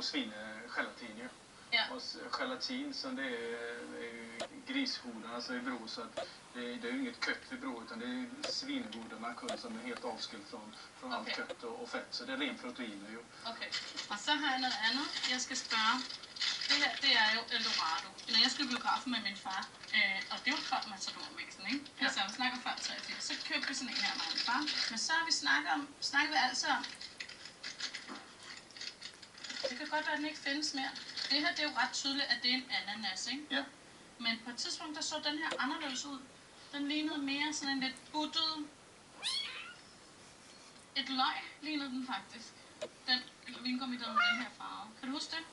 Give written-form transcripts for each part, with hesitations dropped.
Svinegelatin ju. Ja. Och gelatin som det är grisfoderna så i Bro, så att det är ju inget kött i Bro utan det är svingodarna som är helt avskilt från allt kött och fett, så det är ren proteiner ju. Okay. Og så har jeg noget andet, jeg skal spørge. Det her, det er jo Eldorado. Når jeg skulle i biografen med min far, og det var før Matador-mixen, ikke? Ja. Altså, vi snakker før 83, så købte vi sådan en her med min far. Men så har vi snakket vi altså om, det kan godt være, at den ikke findes mere. Det her, det er jo ret tydeligt, at det er en ananas, ikke? Ja. Men på et tidspunkt, der så den her anderledes ud. Den lignede mere sådan en lidt buttet. Et løg lignede den faktisk. Den vingummi, der med den her farve. Kan du huske det?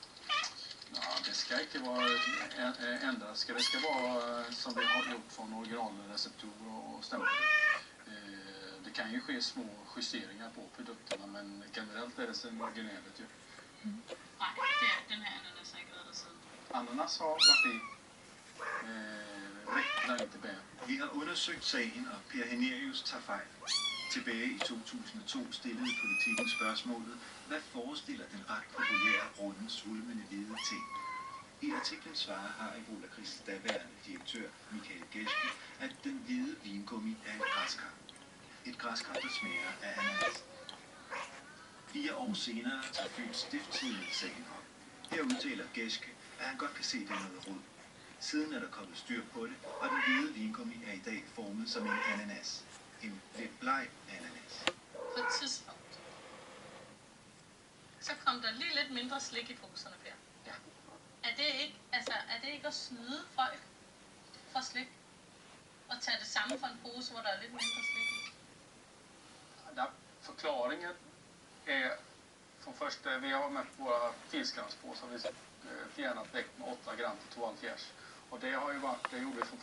Ja, det ska inte vara ändras. Det ska vara som vi har gjort från originalreceptor och stämpel. Det kan ju ske små justeringar på produkterna, men generellt är det som originellet ju. Nej, det är den här ananas har ikke været der siden. Ananas har varit i riktigt länge tilbage. Vi har undersøgt sagen, og Per Henerius tager fejl. Tilbage i 2002 stillede Politikken spørgsmålet, hvad forestiller den ret populære runde svulmende hvide ting? I artiklen svarer Haribo Lakrids daværende direktør Michael Geske, at den hvide vingummi er et græskar. Et græskar, der smager af ananas. 4 år senere tager Fyns Stiftstidende sagen op. Her udtaler Geske, at han godt kan se, det er noget rod. Siden er der kommet styr på det, og den hvide vingummi er i dag formet som en ananas. En lidt bleg ananas. På et tidspunkt. Så kom der lige lidt mindre slik i poserne, Per. Ja. Er det ikke at snyde folk for slik? Og tage det samme for en pose, hvor der er lidt mindre slik i? Ja, förklaringen är från första, vi har mätt våra filskramspåsar, vi fjärnat väck med 8 gram till 2,5. Och det har ju varit, det gjorde vi från